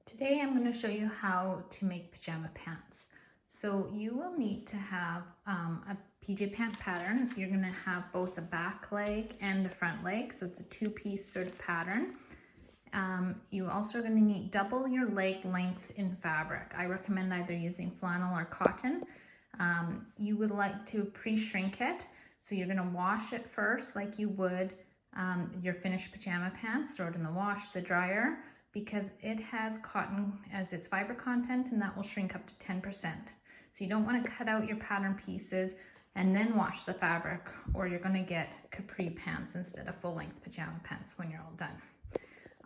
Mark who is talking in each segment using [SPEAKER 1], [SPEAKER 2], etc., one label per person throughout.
[SPEAKER 1] Today I'm going to show you how to make pajama pants. So you will need to have a PJ pant pattern. You're going to have both a back leg and a front leg, so it's a two-piece sort of pattern. You also are going to need double your leg length in fabric. I recommend either using flannel or cotton. You would like to pre-shrink it, so you're going to wash it first like you would your finished pajama pants. Throw it in the wash, the dryer, because it has cotton as its fiber content, and that will shrink up to 10%. So you don't want to cut out your pattern pieces and then wash the fabric, or you're going to get capri pants instead of full-length pajama pants when you're all done.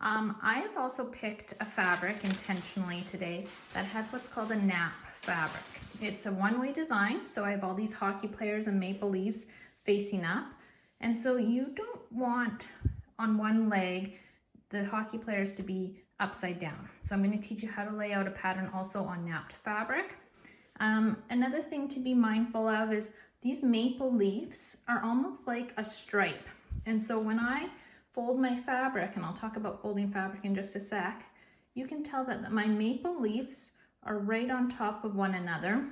[SPEAKER 1] I've also picked a fabric intentionally today that has what's called a nap fabric. It's a one-way design, so I have all these hockey players and maple leaves facing up, and so you don't want on one leg the hockey players to be upside down. So I'm going to teach you how to lay out a pattern also on napped fabric. Another thing to be mindful of is these maple leaves are almost like a stripe. And so when I fold my fabric, and I'll talk about folding fabric in just a sec, you can tell that my maple leaves are right on top of one another.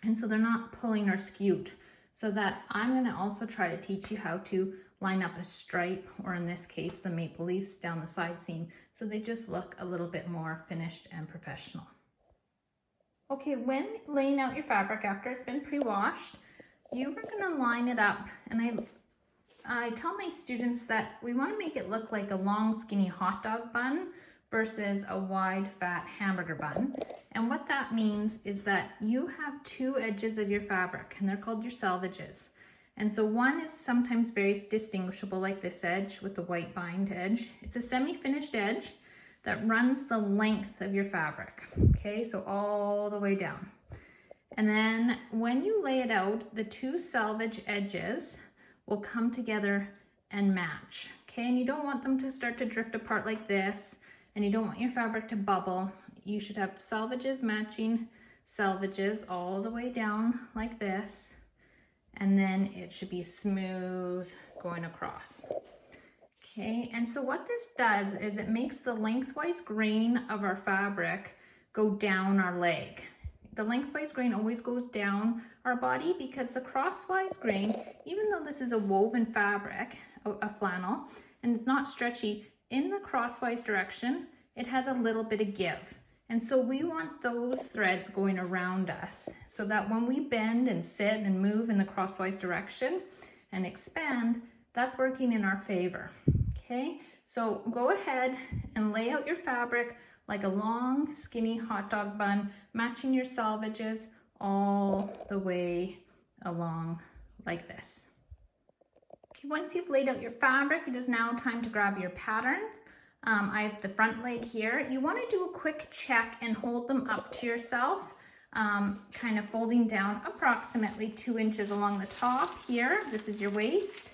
[SPEAKER 1] And so they're not pulling or skewed. So that I'm going to also try to teach you how to line up a stripe, or in this case, the maple leaves down the side seam, so they just look a little bit more finished and professional. Okay, when laying out your fabric after it's been pre-washed, you are going to line it up, and I tell my students that we want to make it look like a long skinny hot dog bun versus a wide fat hamburger bun. And what that means is that you have two edges of your fabric, and they're called your selvages. And so one is sometimes very distinguishable, like this edge with the white bind edge. It's a semi-finished edge that runs the length of your fabric, okay, so all the way down. And then when you lay it out, the two selvage edges will come together and match, okay? And you don't want them to start to drift apart like this, and you don't want your fabric to bubble. You should have selvages matching selvages all the way down like this, and then it should be smooth going across. Okay, and so what this does is it makes the lengthwise grain of our fabric go down our leg. The lengthwise grain always goes down our body because the crosswise grain, even though this is a woven fabric, a flannel, and it's not stretchy, in the crosswise direction, it has a little bit of give. And so we want those threads going around us so that when we bend and sit and move in the crosswise direction and expand, that's working in our favor. Okay, so go ahead and lay out your fabric like a long skinny hot dog bun, matching your selvages all the way along like this. Okay, once you've laid out your fabric, it is now time to grab your pattern. I have the front leg here. You want to do a quick check and hold them up to yourself, kind of folding down approximately 2 inches along the top here. This is your waist.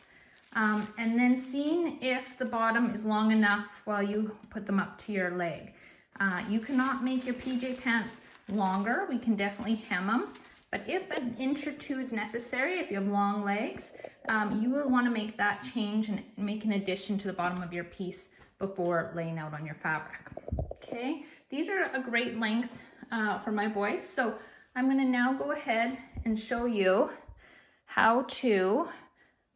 [SPEAKER 1] And then seeing if the bottom is long enough while you put them up to your leg. You cannot make your PJ pants longer. We can definitely hem them. But if an inch or two is necessary, if you have long legs, you will want to make that change and make an addition to the bottom of your piece before laying out on your fabric. Okay, these are a great length for my boys. So I'm going to now go ahead and show you how to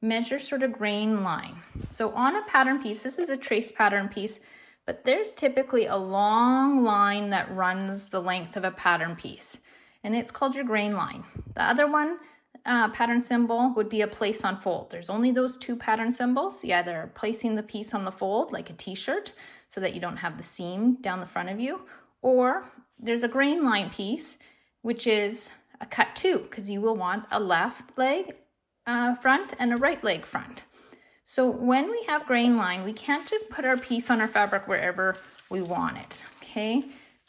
[SPEAKER 1] measure sort of grain line. So on a pattern piece, this is a trace pattern piece, but there's typically a long line that runs the length of a pattern piece, and it's called your grain line. The other one, pattern symbol, would be a place on fold. There's only those two pattern symbols. You either are placing the piece on the fold like a t-shirt so that you don't have the seam down the front of you, or there's a grain line piece, which is a cut two, because you will want a left leg front and a right leg front. So when we have grain line, we can't just put our piece on our fabric wherever we want it, okay?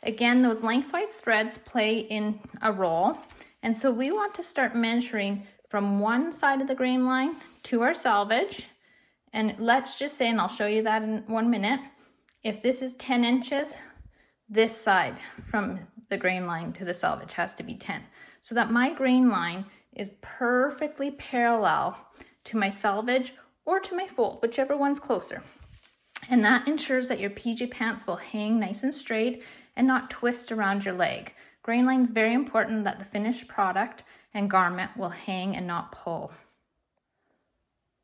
[SPEAKER 1] Again, those lengthwise threads play in a role. And so we want to start measuring from one side of the grain line to our selvage. And let's just say, and I'll show you that in 1 minute, if this is 10 inches, this side from the grain line to the selvage has to be 10. So that my grain line is perfectly parallel to my selvage or to my fold, whichever one's closer. And that ensures that your PJ pants will hang nice and straight and not twist around your leg. Grain line is very important that the finished product and garment will hang and not pull.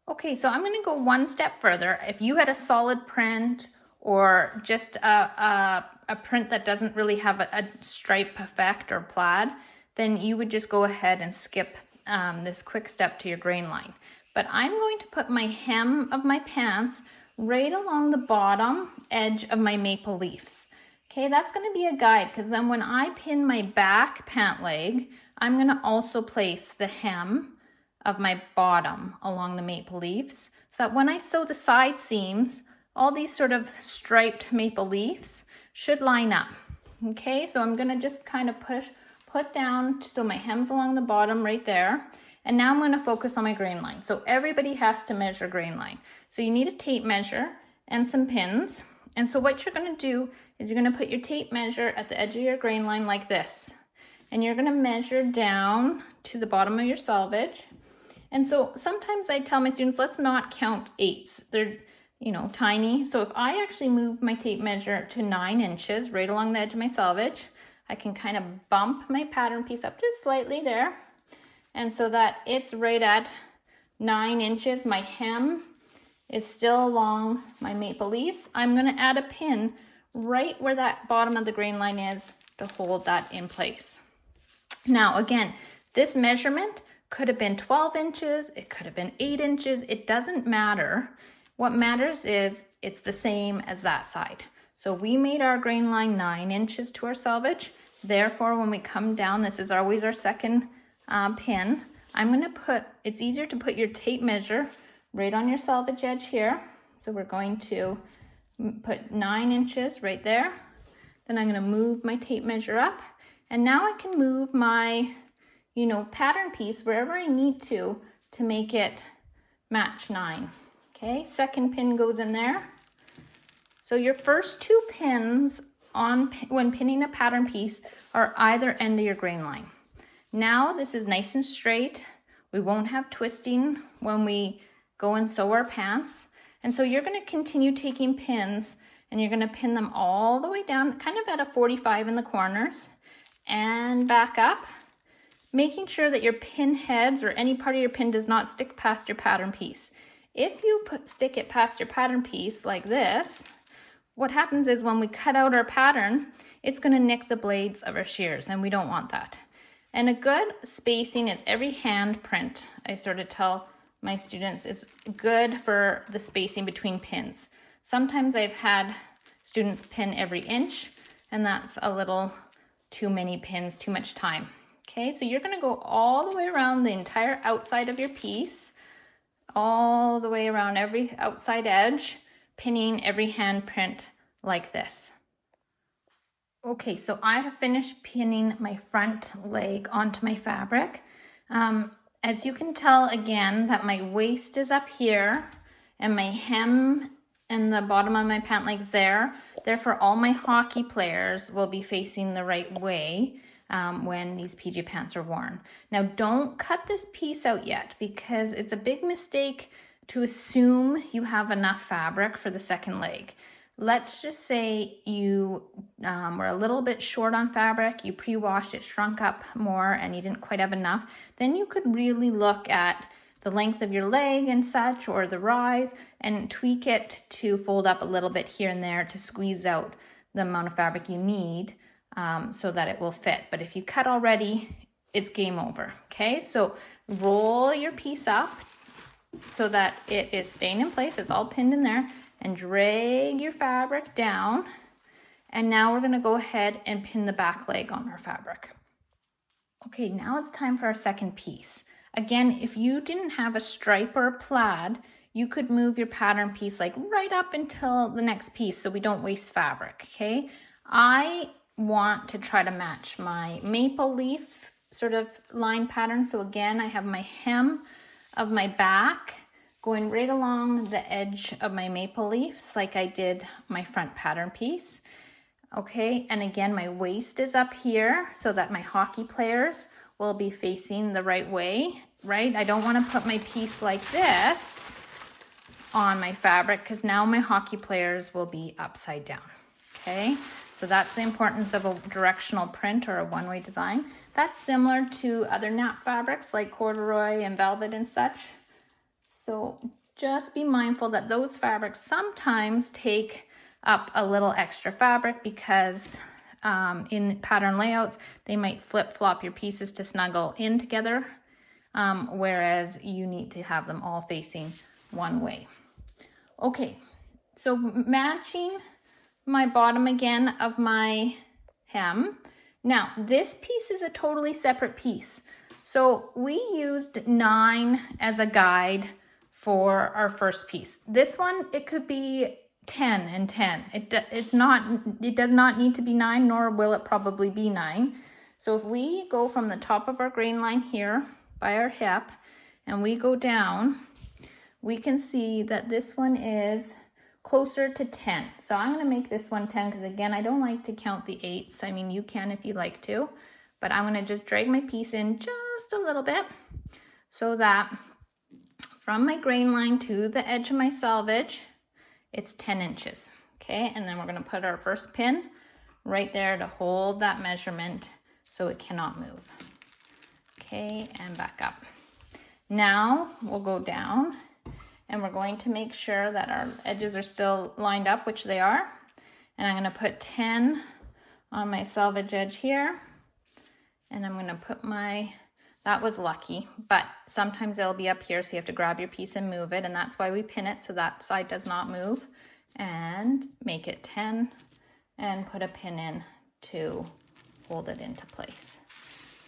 [SPEAKER 1] Okay, so I'm going to go one step further. If you had a solid print or just a print that doesn't really have a stripe effect or plaid, then you would just go ahead and skip this quick step to your grain line. But I'm going to put my hem of my pants right along the bottom edge of my maple leaves. Okay, that's going to be a guide, because then when I pin my back pant leg, I'm going to also place the hem of my bottom along the maple leaves, so that when I sew the side seams, all these sort of striped maple leaves should line up. Okay, so I'm going to just kind of put down so my hem's along the bottom right there. And now I'm going to focus on my grain line. So everybody has to measure grain line. So you need a tape measure and some pins. And so what you're going to do is you're going to put your tape measure at the edge of your grain line like this. And you're going to measure down to the bottom of your selvage. And so sometimes I tell my students, let's not count eighths. They're, you know, tiny. So if I actually move my tape measure to 9 inches right along the edge of my selvage, I can kind of bump my pattern piece up just slightly there. And so that it's right at 9 inches. My hem is still along my maple leaves. I'm going to add a pin right where that bottom of the grain line is to hold that in place. Now, again, this measurement could have been 12 inches. It could have been 8 inches. It doesn't matter. What matters is it's the same as that side. So we made our grain line 9 inches to our selvage. Therefore, when we come down, this is always our second pin. I'm going to put, it's easier to put your tape measure right on your selvage edge here. So we're going to put 9 inches right there. Then I'm going to move my tape measure up. And now I can move my, you know, pattern piece wherever I need to make it match 9. Okay, second pin goes in there. So your first 2 pins when pinning a pattern piece are either end of your grain line. Now this is nice and straight. We won't have twisting when we go and sew our pants. And so you're going to continue taking pins and you're going to pin them all the way down, kind of at a 45 in the corners, and back up, making sure that your pin heads or any part of your pin does not stick past your pattern piece. If you stick it past your pattern piece like this, what happens is when we cut out our pattern, it's going to nick the blades of our shears, and we don't want that. And a good spacing is every hand print, I sort of tell my students, is good for the spacing between pins. Sometimes I've had students pin every inch, and that's a little too many pins, too much time. Okay, so you're going to go all the way around the entire outside of your piece, all the way around every outside edge, pinning every hand print like this. Okay, so I have finished pinning my front leg onto my fabric. As you can tell again that my waist is up here and my hem and the bottom of my pant leg's there. Therefore, all my hockey players will be facing the right way when these PJ pants are worn. Now, don't cut this piece out yet, because it's a big mistake to assume you have enough fabric for the second leg. Let's just say you were a little bit short on fabric, you pre-washed it, shrunk up more, and you didn't quite have enough. Then you could really look at the length of your leg and such, or the rise, and tweak it to fold up a little bit here and there to squeeze out the amount of fabric you need so that it will fit. But if you cut already, it's game over. Okay, so roll your piece up so that it is staying in place. It's all pinned in there. And drag your fabric down. And now we're going to go ahead and pin the back leg on our fabric. Okay, now it's time for our second piece. Again, if you didn't have a stripe or a plaid, you could move your pattern piece like right up until the next piece so we don't waste fabric, okay? I want to try to match my maple leaf sort of line pattern. So again, I have my hem of my back going right along the edge of my maple leaves like I did my front pattern piece. Okay, and again, my waist is up here so that my hockey players will be facing the right way, right? I don't want to put my piece like this on my fabric because now my hockey players will be upside down, okay? So that's the importance of a directional print or a one-way design. That's similar to other nap fabrics like corduroy and velvet and such. So just be mindful that those fabrics sometimes take up a little extra fabric because in pattern layouts, they might flip-flop your pieces to snuggle in together, whereas you need to have them all facing one way. Okay, so matching my bottom again of my hem. Now, this piece is a totally separate piece. So we used 9 as a guide for our first piece. This one, it could be 10 and 10. It does not need to be 9, nor will it probably be 9. So if we go from the top of our grain line here by our hip and we go down, we can see that this one is closer to 10. So I'm going to make this one 10 because again, I don't like to count the 8s. I mean, you can if you like to, but I'm going to just drag my piece in just a little bit so that from my grain line to the edge of my selvage, it's 10 inches. Okay, and then we're going to put our first pin right there to hold that measurement so it cannot move. Okay, and back up. Now we'll go down and we're going to make sure that our edges are still lined up, which they are. And I'm going to put 10 on my selvage edge here. And I'm going to put my, that was lucky, but sometimes it'll be up here, so you have to grab your piece and move it, and that's why we pin it so that side does not move. And make it 10 and put a pin in to hold it into place.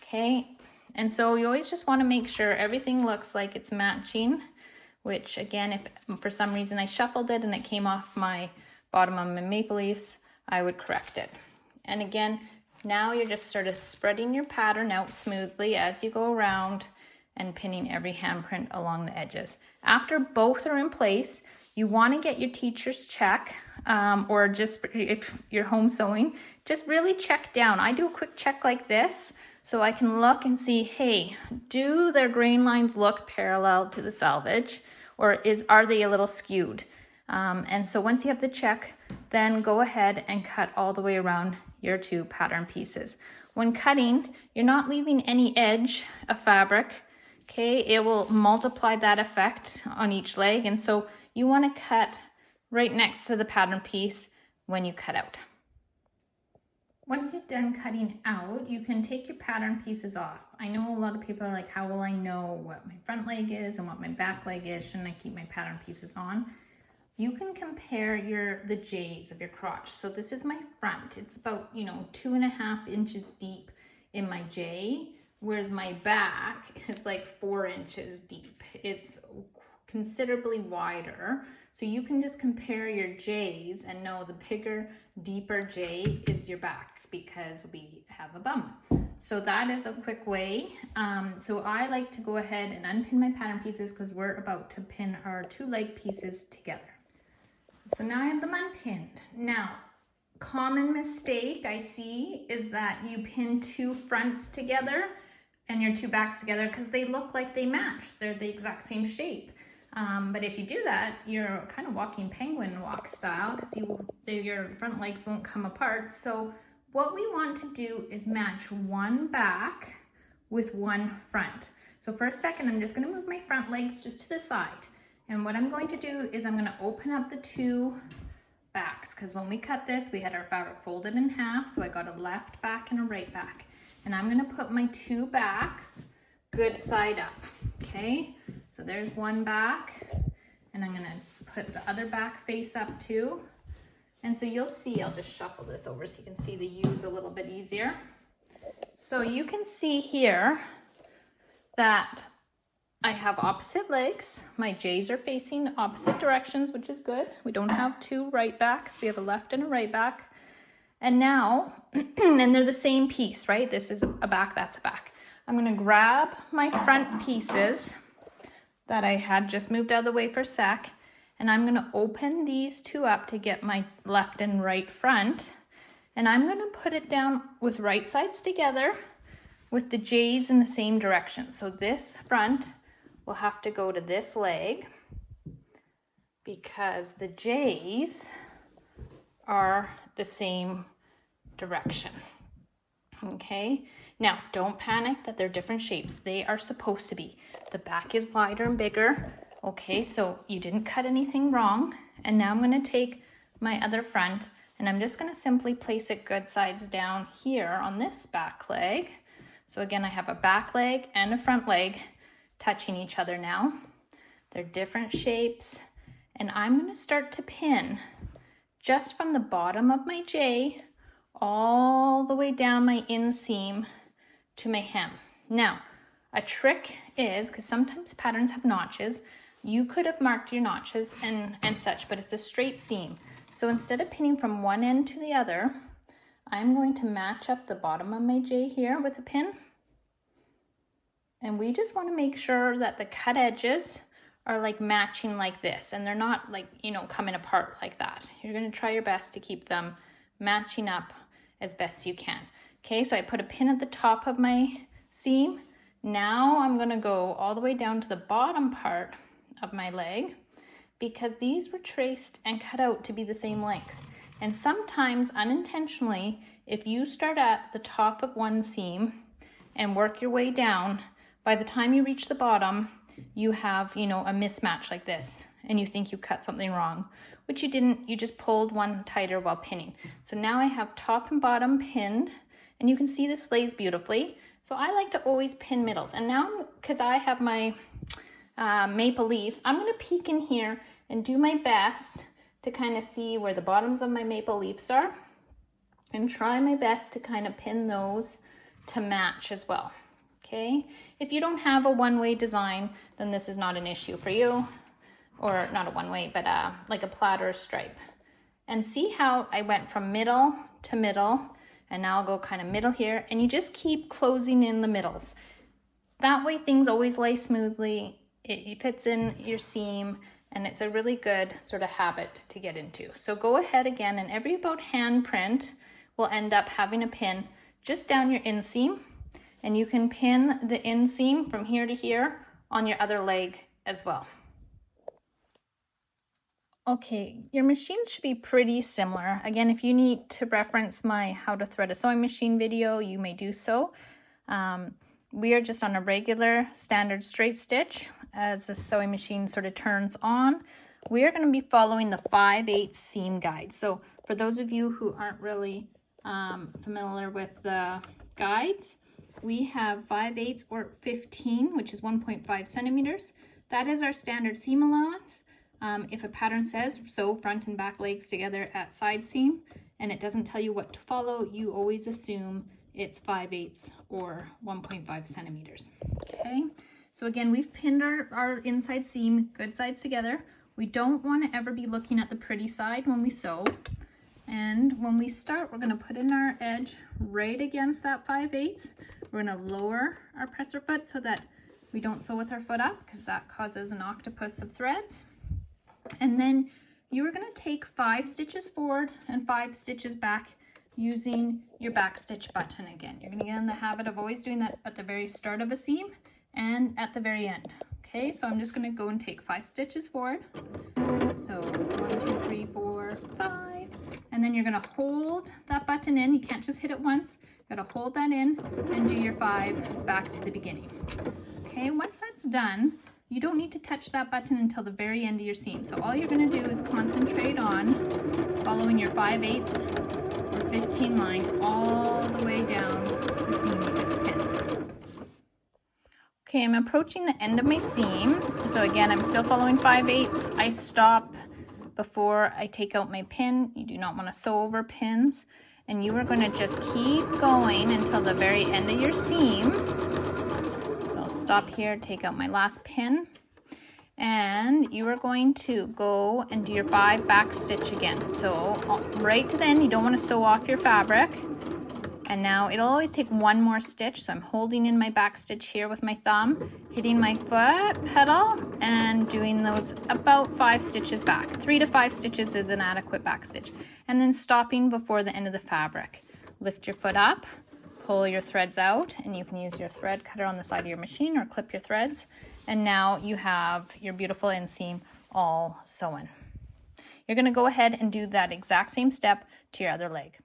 [SPEAKER 1] Okay, and so you always just want to make sure everything looks like it's matching, which again, if for some reason I shuffled it and it came off my bottom of my maple leaves, I would correct it. And again, now you're just sort of spreading your pattern out smoothly as you go around and pinning every handprint along the edges. After both are in place, you want to get your teacher's check, or just if you're home sewing, just really check down. I do a quick check like this so I can look and see, hey, do their grain lines look parallel to the selvage, or are they a little skewed? And so once you have the check, then go ahead and cut all the way around your 2 pattern pieces. When cutting, you're not leaving any edge of fabric, okay? It will multiply that effect on each leg, and so you want to cut right next to the pattern piece when you cut out. Once you've done cutting out, you can take your pattern pieces off. I know a lot of people are like, how will I know what my front leg is and what my back leg is? Shouldn't I keep my pattern pieces on? You can compare the J's of your crotch. So this is my front. It's about, 2.5 inches deep in my J, whereas my back is like 4 inches deep. It's considerably wider. So you can just compare your J's and know the bigger, deeper J is your back because we have a bum. So that is a quick way. So I like to go ahead and unpin my pattern pieces because we're about to pin our 2 leg pieces together. So now I have them unpinned. Now, common mistake I see is that you pin 2 fronts together and your 2 backs together because they look like they match. They're the exact same shape. But if you do that, you're kind of walking penguin walk style because your front legs won't come apart. So what we want to do is match 1 back with 1 front. So for a second, I'm just going to move my front legs just to the side. And what I'm going to do is I'm going to open up the 2 backs because when we cut this, we had our fabric folded in half. So I got a left back and a right back. And I'm going to put my 2 backs good side up. Okay, so there's 1 back, and I'm going to put the other back face up too. And so you'll see, I'll just shuffle this over so you can see the U's a little bit easier. So you can see here that I have opposite legs. My J's are facing opposite directions, which is good. We don't have 2 right backs. We have a left and a right back. And now, and they're the same piece, right? This is a back, that's a back. I'm going to grab my front pieces that I had just moved out of the way for a sec, and I'm going to open these 2 up to get my left and right front, and I'm going to put it down with right sides together with the J's in the same direction. So this front will have to go to this leg because the J's are the same direction. Okay, now don't panic that they're different shapes. They are supposed to be. The back is wider and bigger. Okay, so you didn't cut anything wrong. And now I'm going to take my other front and I'm just going to simply place it good sides down here on this back leg. So again, I have a back leg and a front leg touching each other now. They're different shapes. And I'm going to start to pin just from the bottom of my J all the way down my inseam to my hem. Now, a trick is, because sometimes patterns have notches, you could have marked your notches and such, but it's a straight seam. So instead of pinning from one end to the other, I'm going to match up the bottom of my J here with a pin. And we just want to make sure that the cut edges are like matching like this, and they're not like, you know, coming apart like that. You're going to try your best to keep them matching up as best you can. Okay, so I put a pin at the top of my seam. Now I'm going to go all the way down to the bottom part of my leg, because these were traced and cut out to be the same length. And sometimes unintentionally, if you start at the top of one seam and work your way down, by the time you reach the bottom, you have, you know, a mismatch like this, and you think you cut something wrong, which you didn't. You just pulled one tighter while pinning. So now I have top and bottom pinned, and you can see this lays beautifully. So I like to always pin middles. And now, because I have my maple leaves, I'm going to peek in here and do my best to kind of see where the bottoms of my maple leaves are, and try my best to kind of pin those to match as well. Okay, if you don't have a one-way design, then this is not an issue for you, or not a one-way, but like a platter stripe. And see how I went from middle to middle, and now I'll go kind of middle here, and you just keep closing in the middles. That way things always lay smoothly, it fits in your seam, and it's a really good sort of habit to get into. So go ahead again, and every about hand print will end up having a pin just down your inseam. And you can pin the inseam from here to here on your other leg as well. Okay, your machine should be pretty similar. Again, if you need to reference my how to thread a sewing machine video, you may do so. We are just on a regular standard straight stitch. As the sewing machine sort of turns on, we are going to be following the 5/8 seam guide. So for those of you who aren't really familiar with the guides, we have 5/8 or 15, which is 1.5 centimeters. That is our standard seam allowance. If a pattern says sew front and back legs together at side seam, and it doesn't tell you what to follow, you always assume it's 5/8 or 1.5 centimeters. Okay, so again, we've pinned our inside seam good sides together. We don't want to ever be looking at the pretty side when we sew. And when we start, we're going to put in our edge right against that 5/8. We're going to lower our presser foot so that we don't sew with our foot up, because that causes an octopus of threads. And then you are going to take 5 stitches forward and 5 stitches back using your back stitch button again. You're going to get in the habit of always doing that at the very start of a seam and at the very end. Okay, so I'm just going to go and take 5 stitches forward. So 1, 2, 3, 4, 5. And then you're going to hold that button in. You can't just hit it once. You got to hold that in and do your 5 back to the beginning. Okay, once that's done, you don't need to touch that button until the very end of your seam. So all you're going to do is concentrate on following your 5/8 or 15 line all the way down the seam you just pinned. Okay, I'm approaching the end of my seam. So again, I'm still following 5/8. I stop before I take out my pin. You do not want to sew over pins. And you are going to just keep going until the very end of your seam. So I'll stop here, take out my last pin. And you are going to go and do your 5 back stitch again. So right to the end, you don't want to sew off your fabric. And now it'll always take one more stitch. So I'm holding in my back stitch here with my thumb, hitting my foot pedal, and doing those about 5 stitches back. 3 to 5 stitches is an adequate back stitch. And then stopping before the end of the fabric. Lift your foot up, pull your threads out, and you can use your thread cutter on the side of your machine or clip your threads. And now you have your beautiful inseam all sewn. You're going to go ahead and do that exact same step to your other leg.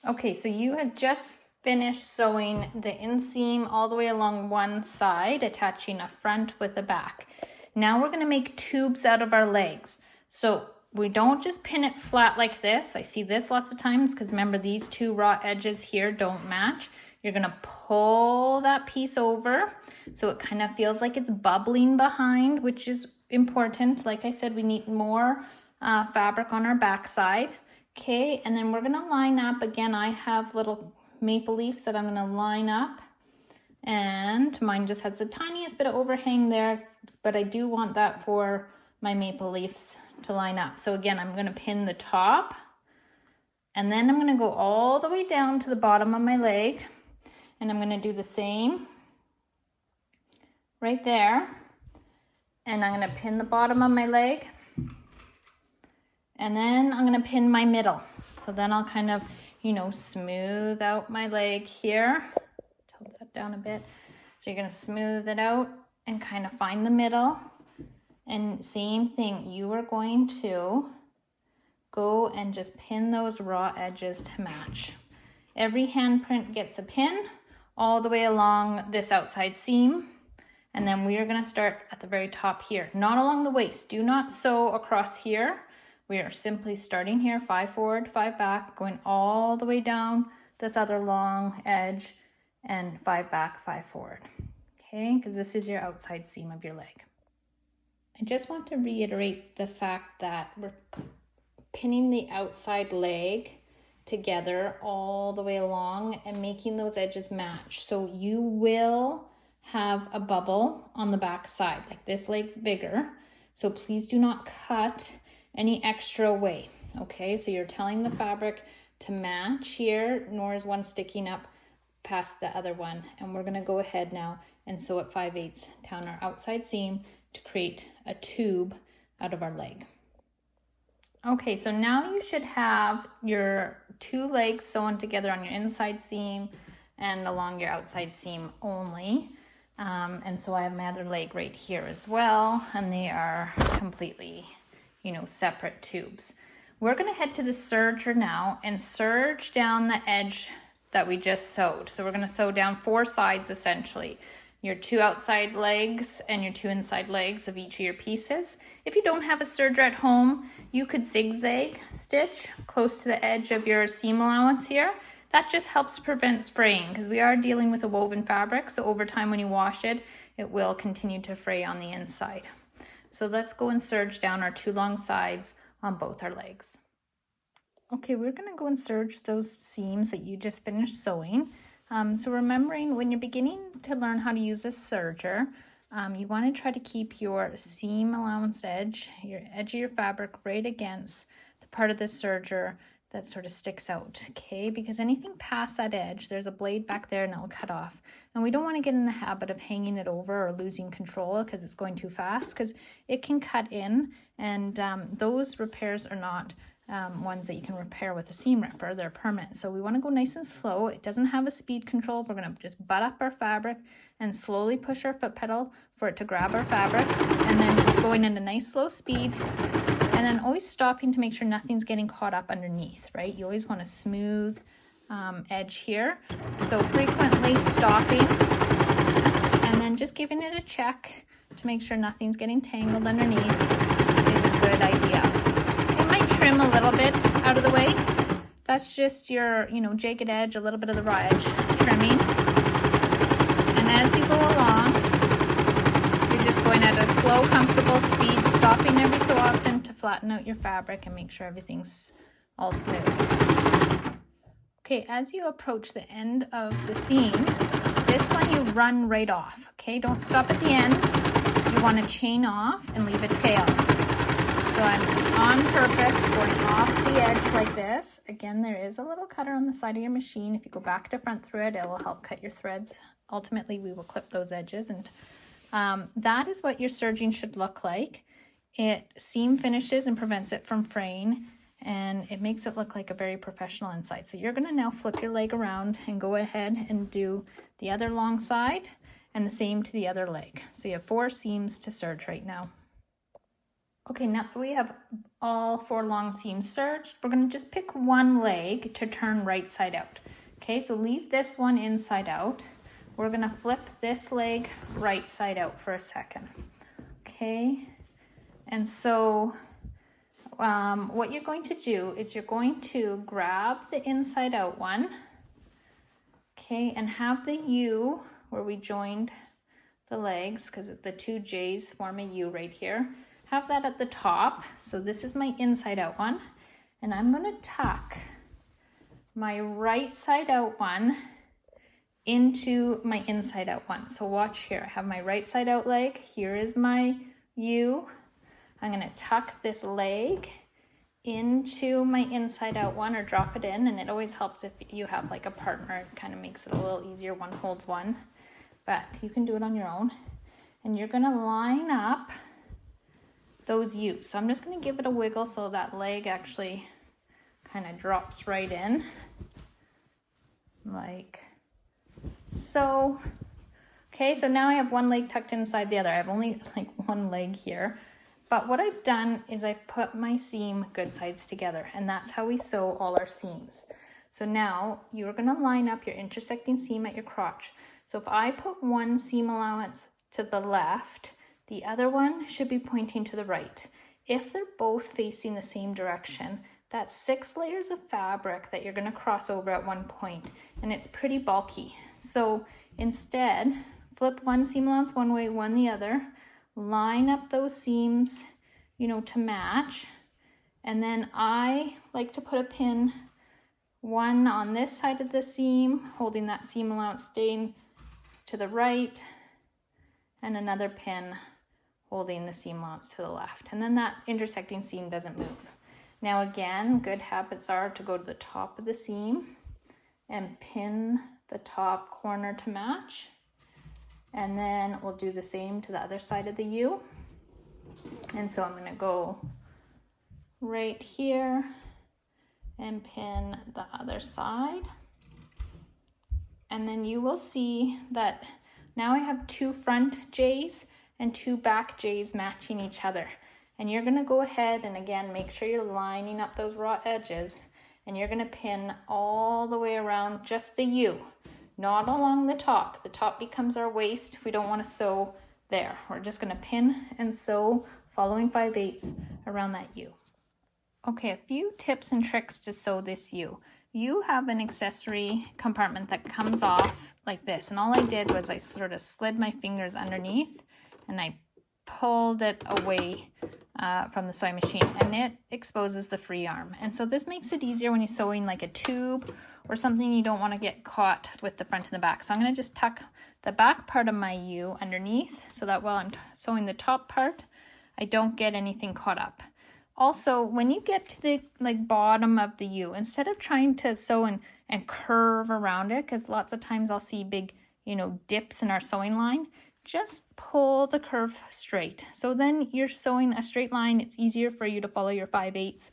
[SPEAKER 1] Okay, so you had just finished sewing the inseam all the way along one side, attaching a front with a back. Now we're gonna make tubes out of our legs. So we don't just pin it flat like this. I see this lots of times because remember these two raw edges here don't match. You're gonna pull that piece over so it kind of feels like it's bubbling behind, which is important. Like I said, we need more fabric on our back side. Okay, and then we're gonna line up. Again, I have little maple leaves that I'm gonna line up, and mine just has the tiniest bit of overhang there, but I do want that for my maple leaves to line up. So again, I'm gonna pin the top, and then I'm gonna go all the way down to the bottom of my leg, and I'm gonna do the same right there, and I'm gonna pin the bottom of my leg, and then I'm gonna pin my middle. So then I'll kind of, you know, smooth out my leg here. Tilt that down a bit. So you're gonna smooth it out and kind of find the middle. And same thing, you are going to go and just pin those raw edges to match. Every handprint gets a pin all the way along this outside seam. And then we are gonna start at the very top here, not along the waist. Do not sew across here. We are simply starting here, 5 forward, 5 back, going all the way down this other long edge, and 5 back, 5 forward. Okay, because this is your outside seam of your leg. I just want to reiterate the fact that we're pinning the outside leg together all the way along and making those edges match. So you will have a bubble on the back side, like this leg's bigger. So please do not cut any extra away. Okay, so you're telling the fabric to match here, nor is one sticking up past the other one. And we're gonna go ahead now and sew at 5/8 down our outside seam to create a tube out of our leg. Okay, so now you should have your two legs sewn together on your inside seam and along your outside seam only. And so I have my other leg right here as well, and they are completely, you know, separate tubes. We're gonna head to the serger now and serge down the edge that we just sewed. So we're gonna sew down 4 sides essentially. Your 2 outside legs and your 2 inside legs of each of your pieces. If you don't have a serger at home, you could zigzag stitch close to the edge of your seam allowance here. That just helps prevent fraying because we are dealing with a woven fabric. So over time when you wash it, it will continue to fray on the inside. So let's go and serge down our 2 long sides on both our legs. Okay, we're gonna go and serge those seams that you just finished sewing. So remembering when you're beginning to learn how to use a serger, you want to try to keep your seam allowance edge, your edge of your fabric right against the part of the serger that sort of sticks out, okay? Because anything past that edge, there's a blade back there and it'll cut off. And we don't want to get in the habit of hanging it over or losing control because it's going too fast, because it can cut in, and those repairs are not ones that you can repair with a seam ripper. They're permanent. So we want to go nice and slow. It doesn't have a speed control. We're going to just butt up our fabric and slowly push our foot pedal for it to grab our fabric, and then just going at a nice slow speed, and then always stopping to make sure nothing's getting caught up underneath, right? You always want a smooth edge here. So frequently stopping and then just giving it a check to make sure nothing's getting tangled underneath is a good idea. Trim a little bit out of the way. That's just your, you know, jagged edge, a little bit of the raw edge trimming. And as you go along, you're just going at a slow, comfortable speed, stopping every so often to flatten out your fabric and make sure everything's all smooth. Okay, as you approach the end of the seam, this one you run right off, okay? Don't stop at the end. You want to chain off and leave a tail. So I'm on purpose going off the edge like this. Again, there is a little cutter on the side of your machine. If you go back to front thread, it will help cut your threads. Ultimately, we will clip those edges, and that is what your serging should look like. It seam finishes and prevents it from fraying, and it makes it look like a very professional inside. So you're gonna now flip your leg around and go ahead and do the other long side and the same to the other leg. So you have 4 seams to serge right now. Okay, now that we have all 4 long seams serged, we're going to just pick one leg to turn right side out. Okay, so leave this one inside out. We're going to flip this leg right side out for a second. Okay, and so what you're going to do is you're going to grab the inside out one, okay, and have the U where we joined the legs, because the 2 J's form a U right here. Have that at the top. So this is my inside out one, and I'm going to tuck my right side out one into my inside out one. So watch here. I have my right side out leg. Here is my U. I'm going to tuck this leg into my inside out one, or drop it in, and it always helps if you have like a partner. It kind of makes it a little easier. One holds one, but you can do it on your own. And you're going to line up those U's. So I'm just going to give it a wiggle so that leg actually kind of drops right in, like so. Okay, so now I have one leg tucked inside the other. I have only like one leg here, but what I've done is I've put my seam good sides together, and that's how we sew all our seams. So now you're going to line up your intersecting seam at your crotch. So if I put one seam allowance to the left, the other one should be pointing to the right. If they're both facing the same direction, that's 6 layers of fabric that you're going to cross over at one point, and it's pretty bulky. So instead, flip one seam allowance one way, one the other, line up those seams, you know, to match, and then I like to put a pin, one on this side of the seam, holding that seam allowance staying to the right, and another pin holding the seam allowance to the left, and then that intersecting seam doesn't move. Now again, good habits are to go to the top of the seam and pin the top corner to match, and then we'll do the same to the other side of the U. And so I'm going to go right here and pin the other side, and then you will see that now I have 2 front J's and 2 back J's matching each other. And you're going to go ahead and again make sure you're lining up those raw edges, and you're going to pin all the way around just the U, not along the top. The top becomes our waist. We don't want to sew there. We're just going to pin and sew following 5/8 around that U. Okay, a few tips and tricks to sew this U. You have an accessory compartment that comes off like this, and all I did was I sort of slid my fingers underneath and I pulled it away from the sewing machine, and it exposes the free arm. And so this makes it easier when you're sewing like a tube or something you don't want to get caught with the front and the back. So I'm going to just tuck the back part of my U underneath so that while I'm sewing the top part, I don't get anything caught up. Also, when you get to the bottom of the U, instead of trying to sew and curve around it, because lots of times I'll see big, dips in our sewing line, just pull the curve straight. So then you're sewing a straight line. It's easier for you to follow your 5/8,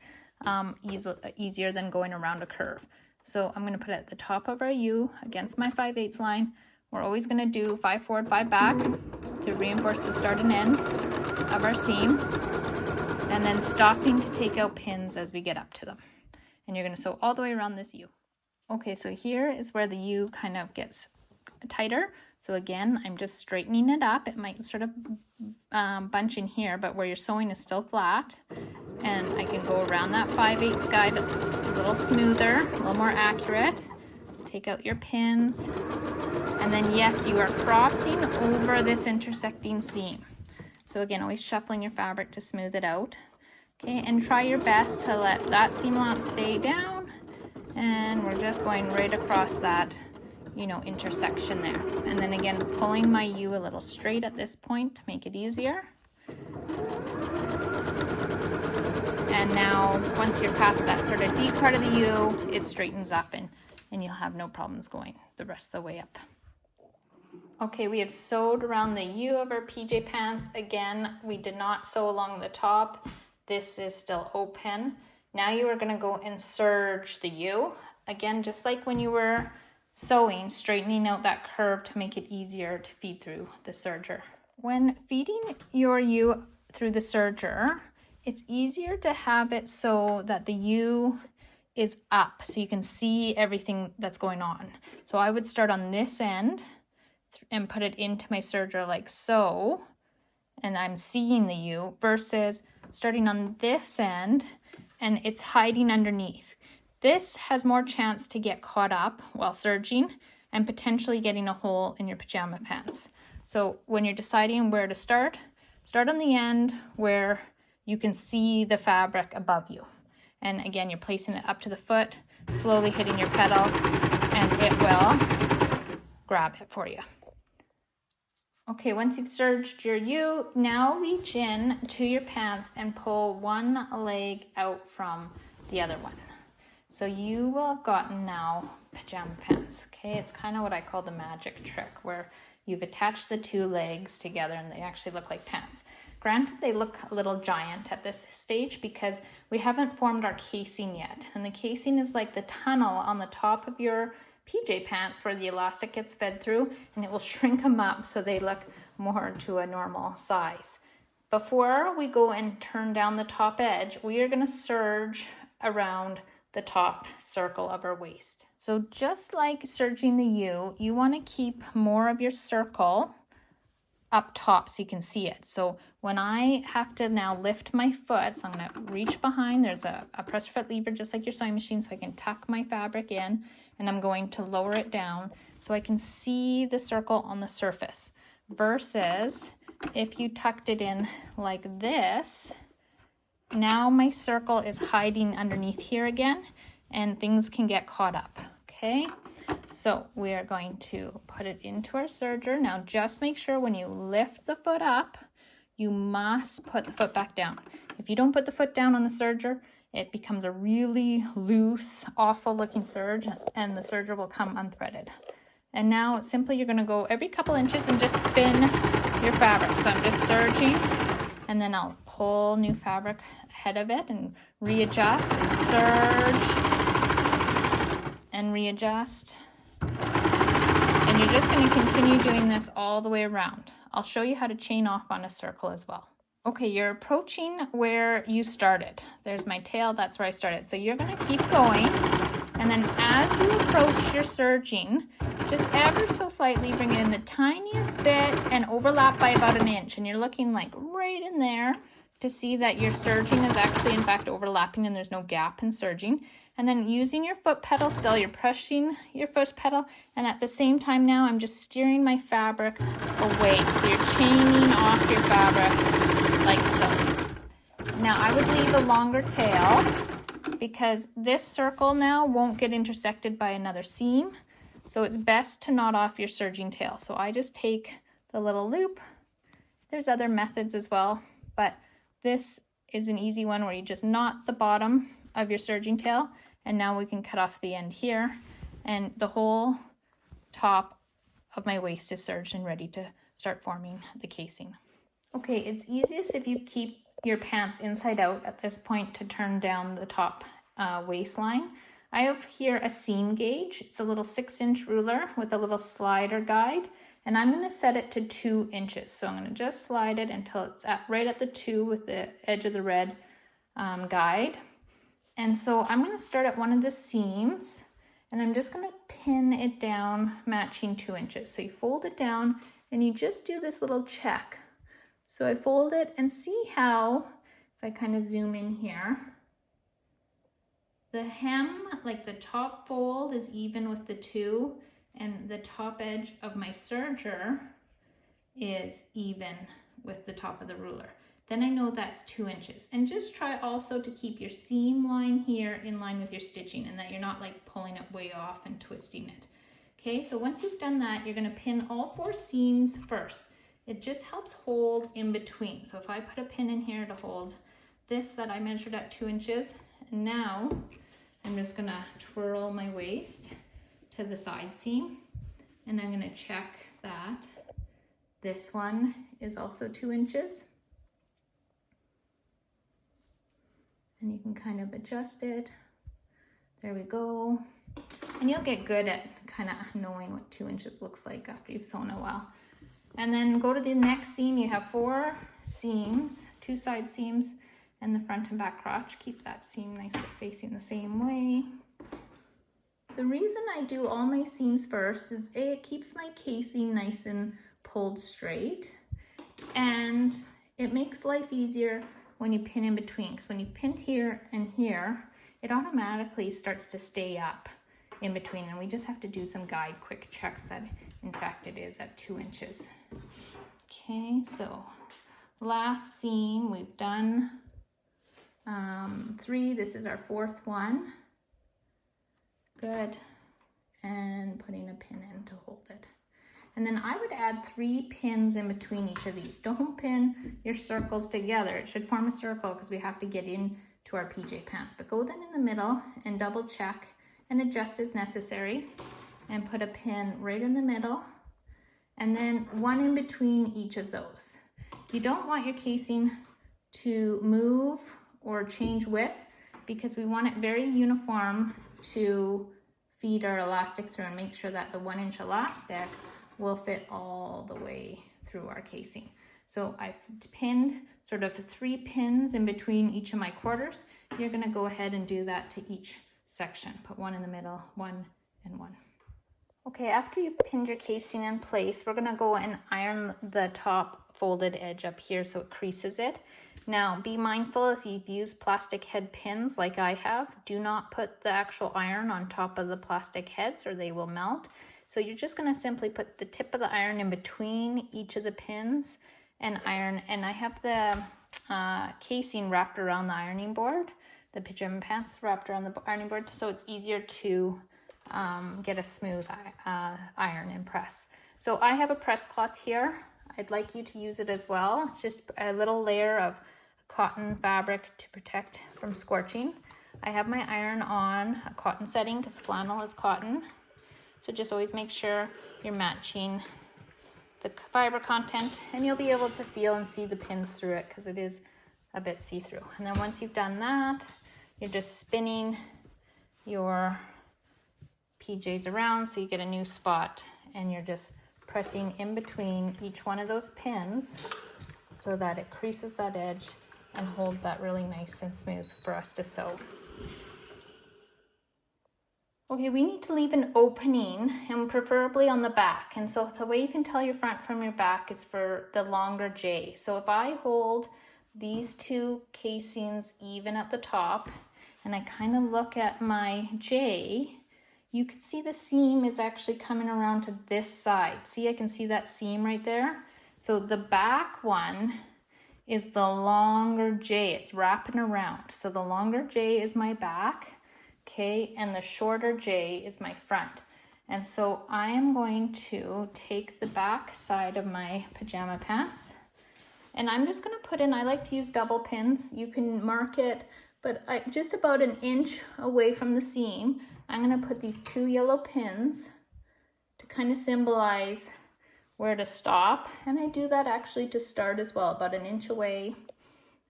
[SPEAKER 1] easier than going around a curve. So I'm going to put it at the top of our U against my 5/8 line. We're always going to do 5 forward, 5 back to reinforce the start and end of our seam, and then stopping to take out pins as we get up to them. And you're going to sew all the way around this U. Okay, so here is where the U kind of gets tighter. So again, I'm just straightening it up. It might sort of bunch in here, but where you're sewing is still flat. And I can go around that 5/8 guide a little smoother, a little more accurate. Take out your pins. And then yes, you are crossing over this intersecting seam. So again, always shuffling your fabric to smooth it out. Okay, and try your best to let that seam allowance stay down. And we're just going right across that intersection there. And then again, pulling my U a little straight at this point to make it easier. And now once you're past that sort of deep part of the U, it straightens up and you'll have no problems going the rest of the way up. Okay, we have sewed around the U of our PJ pants. Again, we did not sew along the top. This is still open. Now you are going to go and serge the U. Again, just like when you were sewing, straightening out that curve to make it easier to feed through the serger. When feeding your U through the serger, It's easier to have it so that the U is up so you can see everything that's going on. So I would start on this end and put it into my serger like so, and I'm seeing the U, versus starting on this end and it's hiding underneath. This has more chance to get caught up while serging and potentially getting a hole in your pajama pants. So when you're deciding where to start on the end where you can see the fabric above you. And again, you're placing it up to the foot, slowly hitting your pedal, and it will grab it for you. Okay, once you've serged your U, now reach in to your pants and pull one leg out from the other one. So you will have gotten now pajama pants, okay? It's kind of what I call the magic trick, where you've attached the two legs together and they actually look like pants. Granted, they look a little giant at this stage because we haven't formed our casing yet. And the casing is like the tunnel on the top of your PJ pants where the elastic gets fed through, and it will shrink them up so they look more to a normal size. Before we go and turn down the top edge, we are going to serge around the top circle of our waist. So just like serging the U, you want to keep more of your circle up top so you can see it. So when I have to now lift my foot, so I'm going to reach behind, there's a press foot lever just like your sewing machine, so I can tuck my fabric in, and I'm going to lower it down so I can see the circle on the surface, versus if you tucked it in like this, now my circle is hiding underneath here again and things can get caught up. Okay, so we are going to put it into our serger. Now just make sure when you lift the foot up, you must put the foot back down. If you don't put the foot down on the serger, it becomes a really loose, awful looking serge, and the serger will come unthreaded. And now simply you're going to go every couple inches and just spin your fabric. So I'm just serging, and then I'll pull new fabric ahead of it and readjust and serge and readjust. And you're just going to continue doing this all the way around. I'll show you how to chain off on a circle as well. Okay, you're approaching where you started. There's my tail, that's where I started. So you're going to keep going, and then as you approach your serging, just ever so slightly bring it in the tiniest bit and overlap by about an inch. And you're looking like right in there to see that your serging is actually in fact overlapping and there's no gap in serging. And then using your foot pedal still, you're pressing your foot pedal, and at the same time now I'm just steering my fabric away. So you're chaining off your fabric like so. Now I would leave a longer tail because this circle now won't get intersected by another seam. So it's best to knot off your serging tail. So I just take the little loop. There's other methods as well, but this is an easy one where you just knot the bottom of your serging tail, and now we can cut off the end here, and the whole top of my waist is serged and ready to start forming the casing. Okay, it's easiest if you keep your pants inside out at this point to turn down the top waistline. I have here a seam gauge. It's a little 6-inch ruler with a little slider guide, and I'm going to set it to 2 inches. So I'm going to just slide it until it's right at the 2 with the edge of the red guide. And so I'm going to start at one of the seams, and I'm just going to pin it down matching 2 inches. So you fold it down and you just do this little check. So I fold it and see how, if I kind of zoom in here, the hem, like the top fold is even with the 2, and the top edge of my serger is even with the top of the ruler. Then I know that's 2 inches. And just try also to keep your seam line here in line with your stitching, and that you're not like pulling it way off and twisting it. Okay, so once you've done that, you're going to pin all 4 seams first. It just helps hold in between. So if I put a pin in here to hold this that I measured at 2 inches, and now I'm just going to twirl my waist to the side seam, and I'm going to check that this one is also 2 inches. And you can kind of adjust it. There we go. And you'll get good at kind of knowing what 2 inches looks like after you've sewn a while. And then go to the next seam. You have 4 seams, 2 side seams, and the front and back crotch. Keep that seam nicely facing the same way. The reason I do all my seams first is it keeps my casing nice and pulled straight, and it makes life easier when you pin in between, because when you pin here and here, it automatically starts to stay up in between, and we just have to do some guide quick checks that in fact it is at 2 inches. Okay, so last seam, we've done 3. This is our 4th one. Good. And putting a pin in to hold it. And then I would add 3 pins in between each of these. Don't pin your circles together. It should form a circle because we have to get into our PJ pants. But go then in the middle and double check and adjust as necessary. And put a pin right in the middle. And then 1 in between each of those. You don't want your casing to move or change width, because we want it very uniform to feed our elastic through and make sure that the 1 inch elastic will fit all the way through our casing. So I've pinned sort of 3 pins in between each of my quarters. You're going to go ahead and do that to each section. Put 1 in the middle, 1 and 1. Okay, after you've pinned your casing in place, we're going to go and iron the top folded edge up here so it creases it. Now, be mindful if you've used plastic head pins like I have, do not put the actual iron on top of the plastic heads or they will melt. So you're just going to simply put the tip of the iron in between each of the pins and iron. And I have the casing wrapped around the ironing board, the pajama pants wrapped around the ironing board, so it's easier to get a smooth iron and press. So I have a press cloth here. I'd like you to use it as well. It's just a little layer of cotton fabric to protect from scorching. I have my iron on a cotton setting because flannel is cotton. So just always make sure you're matching the fiber content, and you'll be able to feel and see the pins through it because it is a bit see-through. And then once you've done that, you're just spinning your PJs around so you get a new spot, and you're just pressing in between each one of those pins so that it creases that edge and holds that really nice and smooth for us to sew. Okay, we need to leave an opening, and preferably on the back. And so the way you can tell your front from your back is for the longer J. So if I hold these 2 casings even at the top and I kind of look at my J, you can see the seam is actually coming around to this side. See, I can see that seam right there. So the back one is the longer J. It's wrapping around. So the longer J is my back, okay, and the shorter J is my front. And so I am going to take the back side of my pajama pants, and I'm just going to put in, I like to use double pins. You can mark it, but just about 1 inch away from the seam, I'm going to put these 2 yellow pins to kind of symbolize where to stop. And I do that actually to start as well, about 1 inch away.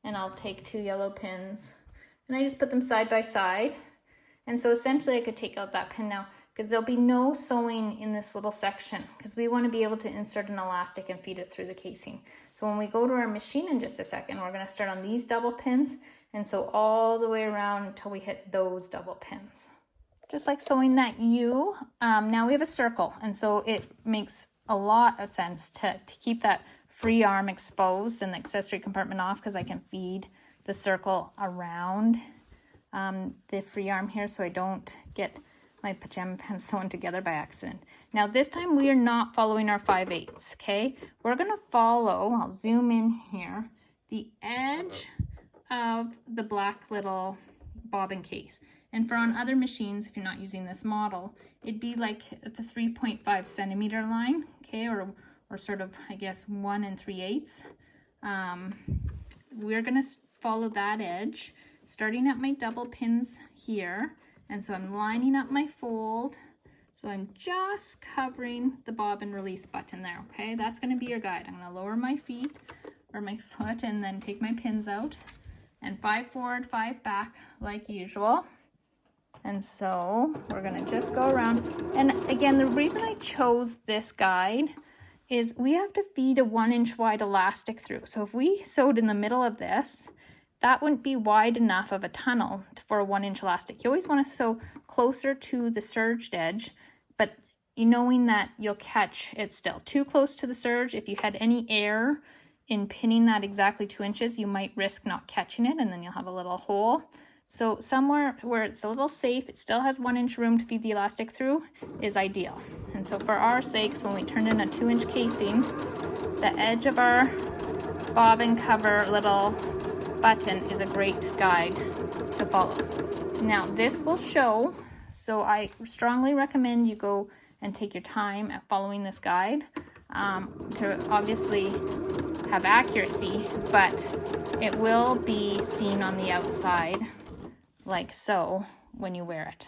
[SPEAKER 1] And I'll take 2 yellow pins and I just put them side by side. And so essentially I could take out that pin now because there'll be no sewing in this little section because we want to be able to insert an elastic and feed it through the casing. So when we go to our machine in just a second, we're going to start on these double pins and sew all the way around until we hit those double pins. Just like sewing that U, now we have a circle, and so it makes a lot of sense to keep that free arm exposed and the accessory compartment off because I can feed the circle around the free arm here so I don't get my pajama pants sewn together by accident. Now this time we are not following our 5/8, okay? We're gonna follow, I'll zoom in here, the edge of the black little bobbin case. And for on other machines, if you're not using this model, it'd be like at the 3.5 centimeter line, okay, or sort of, I guess, 1 3/8. We're gonna follow that edge, starting at my double pins here. And so I'm lining up my fold. So I'm just covering the bobbin release button there, okay? That's gonna be your guide. I'm gonna lower my feet or my foot and then take my pins out and 5 forward, 5 back like usual. And so we're gonna just go around. And again, the reason I chose this guide is we have to feed a 1 inch wide elastic through. So if we sewed in the middle of this, that wouldn't be wide enough of a tunnel for a 1 inch elastic. You always want to sew closer to the serged edge, but knowing that you'll catch it still. Too close to the serge, if you had any air in pinning that exactly 2 inches, you might risk not catching it, and then you'll have a little hole. So somewhere where it's a little safe, it still has 1 inch room to feed the elastic through, is ideal. And so for our sakes, when we turned in a 2 inch casing, the edge of our bobbin cover little button is a great guide to follow. Now this will show, so I strongly recommend you go and take your time at following this guide to obviously have accuracy, but it will be seen on the outside like so when you wear it.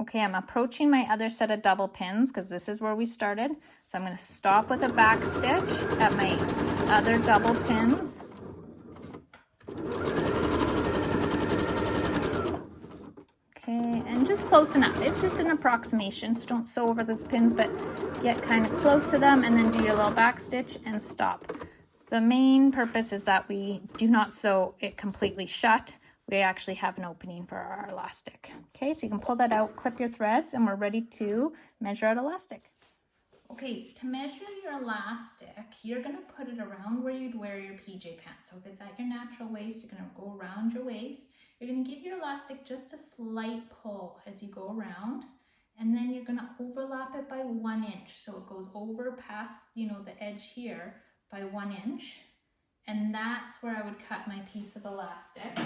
[SPEAKER 1] Okay, I'm approaching my other set of double pins because this is where we started. So I'm going to stop with a back stitch at my other double pins. Okay, and just close enough. It's just an approximation, so don't sew over those pins, but get kind of close to them and then do your little back stitch and stop. The main purpose is that we do not sew it completely shut. We actually have an opening for our elastic. Okay, so you can pull that out, clip your threads, and we're ready to measure out elastic. Okay, to measure your elastic, you're gonna put it around where you'd wear your PJ pants. So if it's at your natural waist, you're gonna go around your waist. You're gonna give your elastic just a slight pull as you go around, and then you're gonna overlap it by 1 inch. So it goes over past, the edge here by 1 inch. And that's where I would cut my piece of elastic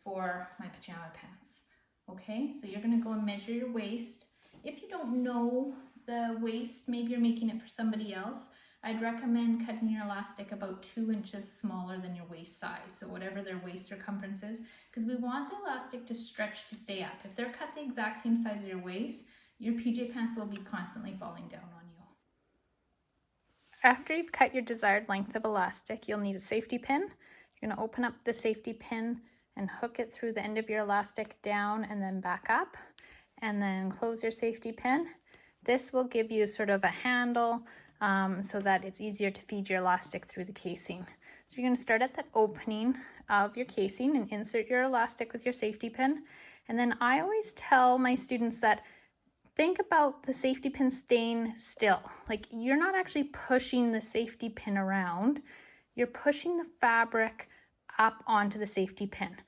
[SPEAKER 1] for my pajama pants. Okay, so you're gonna go and measure your waist. If you don't know the waist, maybe you're making it for somebody else, I'd recommend cutting your elastic about 2 inches smaller than your waist size. So whatever their waist circumference is, because we want the elastic to stretch to stay up. If they're cut the exact same size as your waist, your PJ pants will be constantly falling down on you. After you've cut your desired length of elastic, you'll need a safety pin. You're gonna open up the safety pin and hook it through the end of your elastic down and then back up, and then close your safety pin. This will give you sort of a handle so that it's easier to feed your elastic through the casing. So you're going to start at the opening of your casing and insert your elastic with your safety pin. And then I always tell my students that think about the safety pin staying still. Like, you're not actually pushing the safety pin around, you're pushing the fabric up onto the safety pin.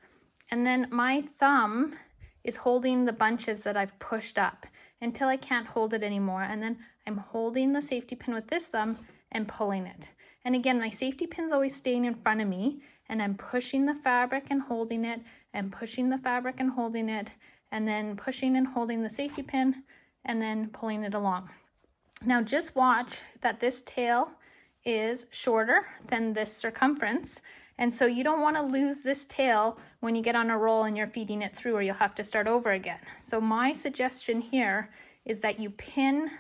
[SPEAKER 1] And then my thumb is holding the bunches that I've pushed up until I can't hold it anymore. And then I'm holding the safety pin with this thumb and pulling it. And again, my safety pin's always staying in front of me, and I'm pushing the fabric and holding it, and pushing the fabric and holding it, and then pushing and holding the safety pin, and then pulling it along. Now just watch that this tail is shorter than this circumference. And so you don't want to lose this tail when you get on a roll and you're feeding it through, or you'll have to start over again. So my suggestion here is that you pin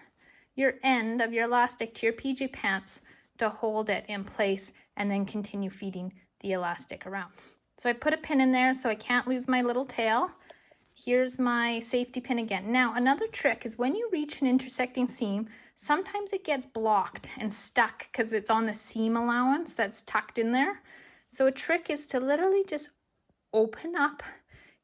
[SPEAKER 1] your end of your elastic to your PJ pants to hold it in place, and then continue feeding the elastic around. So I put a pin in there so I can't lose my little tail. Here's my safety pin again. Now another trick is when you reach an intersecting seam, sometimes it gets blocked and stuck because it's on the seam allowance that's tucked in there. So a trick is to literally just open up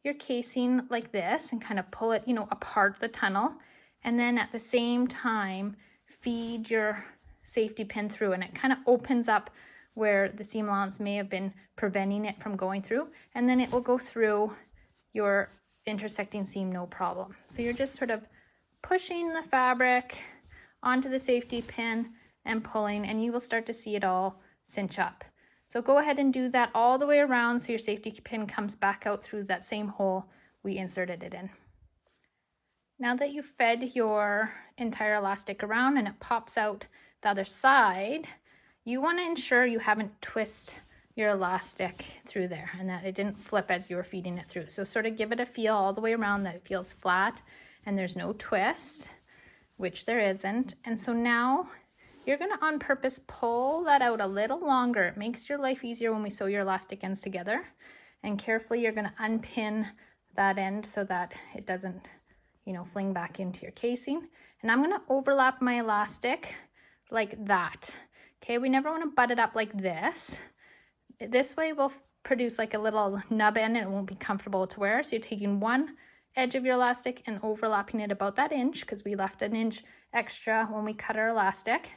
[SPEAKER 1] your casing like this and kind of pull it, apart the tunnel, and then at the same time feed your safety pin through, and it kind of opens up where the seam allowance may have been preventing it from going through, and then it will go through your intersecting seam no problem. So you're just sort of pushing the fabric onto the safety pin and pulling, and you will start to see it all cinch up. So go ahead and do that all the way around so your safety pin comes back out through that same hole we inserted it in. Now that you've fed your entire elastic around and it pops out the other side, you want to ensure you haven't twisted your elastic through there and that it didn't flip as you were feeding it through. So sort of give it a feel all the way around that it feels flat and there's no twist, which there isn't. And so now you're going to on purpose pull that out a little longer. It makes your life easier when we sew your elastic ends together. And carefully you're going to unpin that end so that it doesn't, fling back into your casing. And I'm going to overlap my elastic like that. Okay, we never want to butt it up like this. This way we'll produce like a little nub end and it won't be comfortable to wear. So you're taking one edge of your elastic and overlapping it about that inch, because we left an inch extra when we cut our elastic.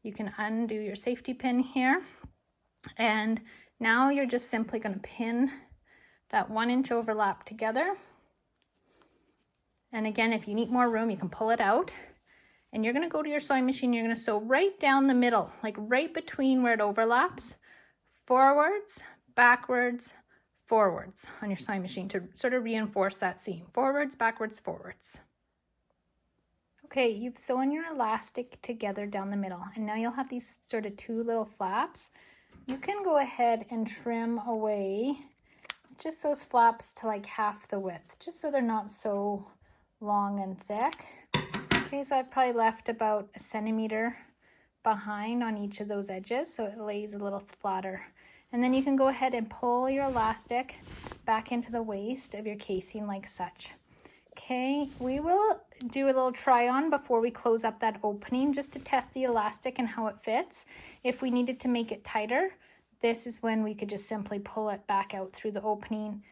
[SPEAKER 1] You can undo your safety pin here. And now you're just simply going to pin that 1 inch overlap together. And again, if you need more room, you can pull it out. And you're going to go to your sewing machine. You're going to sew right down the middle, like right between where it overlaps, forwards, backwards, forwards on your sewing machine to sort of reinforce that seam. Forwards, backwards, forwards. Okay, you've sewn your elastic together down the middle, and now you'll have these sort of 2 little flaps. You can go ahead and trim away just those flaps to like half the width, just so they're not so long and thick. Okay, so I've probably left about 1 centimeter behind on each of those edges, so it lays a little flatter. And then you can go ahead and pull your elastic back into the waist of your casing like such. Okay, we will do a little try on before we close up that opening, just to test the elastic and how it fits. If we needed to make it tighter, this is when we could just simply pull it back out through the opening,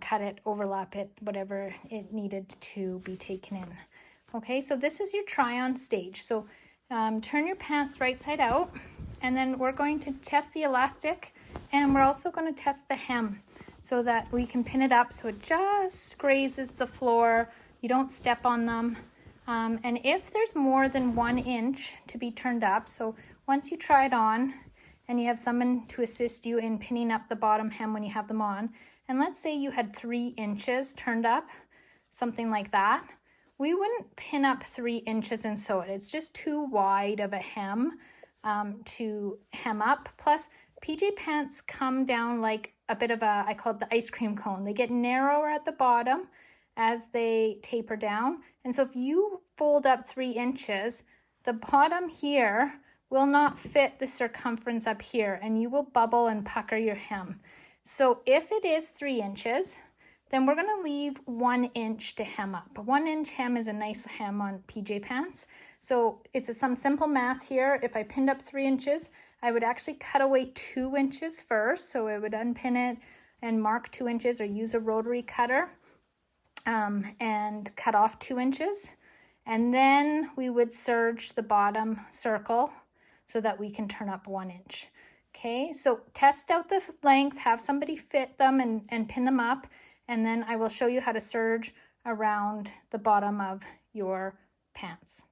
[SPEAKER 1] cut it, overlap it, whatever it needed to be taken in. Okay, so this is your try on stage. So turn your pants right side out, and then we're going to test the elastic, and we're also going to test the hem so that we can pin it up so it just grazes the floor, you don't step on them. And if there's more than 1 inch to be turned up, so once you try it on and you have someone to assist you in pinning up the bottom hem when you have them on, and let's say you had 3 inches turned up, something like that, we wouldn't pin up 3 inches and sew it. It's just too wide of a hem to hem up. Plus, PJ pants come down like a bit of a, I call it the ice cream cone. They get narrower at the bottom as they taper down. And so if you fold up 3 inches, the bottom here will not fit the circumference up here, and you will bubble and pucker your hem. So if it is 3 inches, then we're going to leave 1 inch to hem up. A 1 inch hem is a nice hem on PJ pants. So it's some simple math here. If I pinned up 3 inches, I would actually cut away 2 inches first. So I would unpin it and mark 2 inches, or use a rotary cutter and cut off 2 inches. And then we would serge the bottom circle so that we can turn up 1 inch. Okay, so test out the length, have somebody fit them and pin them up. And then I will show you how to serge around the bottom of your pants.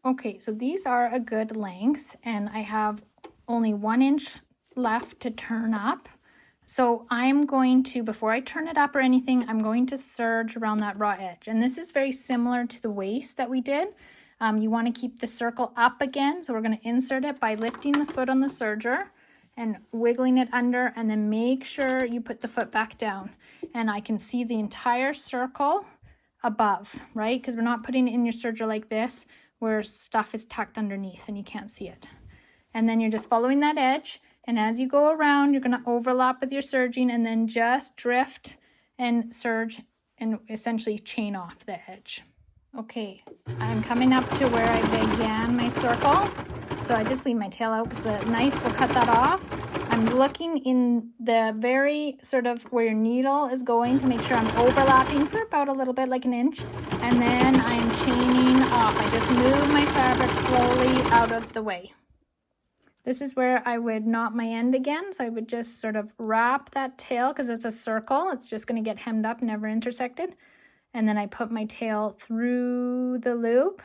[SPEAKER 1] Okay, so these are a good length, and I have only 1 inch left to turn up. So I'm going to, before I turn it up or anything, I'm going to serge around that raw edge. And this is very similar to the waist that we did. You want to keep the circle up again. So we're going to insert it by lifting the foot on the serger and wiggling it under, and then make sure you put the foot back down. And I can see the entire circle above, right? Because we're not putting it in your serger like this, where stuff is tucked underneath and you can't see it. And then you're just following that edge. And as you go around, you're going to overlap with your serging, and then just drift and serge and essentially chain off the edge. Okay, I'm coming up to where I began my circle. So I just leave my tail out because the knife will cut that off. I'm looking in the very sort of where your needle is going to make sure I'm overlapping for about a little bit, like 1 inch. And then I am chaining off. I just move my fabric slowly out of the way. This is where I would knot my end again. So I would just sort of wrap that tail, because it's a circle. It's just going to get hemmed up, never intersected. And then I put my tail through the loop.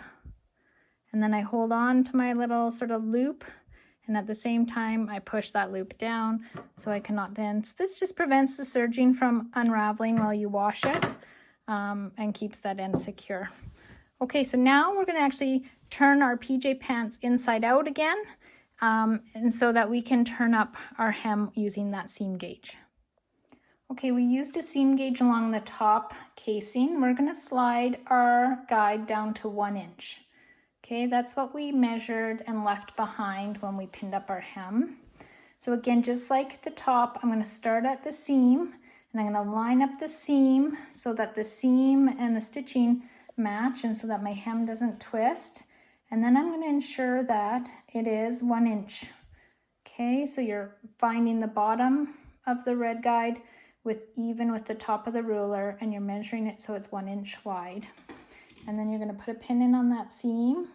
[SPEAKER 1] And then I hold on to my little sort of loop. And at the same time, I push that loop down so I cannot then. So this just prevents the serging from unraveling while you wash it, and keeps that end secure. Okay, so now we're going to actually turn our PJ pants inside out again. And so that we can turn up our hem using that seam gauge. Okay, we used a seam gauge along the top casing. We're going to slide our guide down to 1 inch. Okay, that's what we measured and left behind when we pinned up our hem. So again, just like the top, I'm going to start at the seam, and I'm going to line up the seam so that the seam and the stitching match, and so that my hem doesn't twist. And then I'm going to ensure that it is 1 inch. Okay, so you're finding the bottom of the red guide even with the top of the ruler, and you're measuring it so it's 1 inch wide. And then you're going to put a pin in on that seam.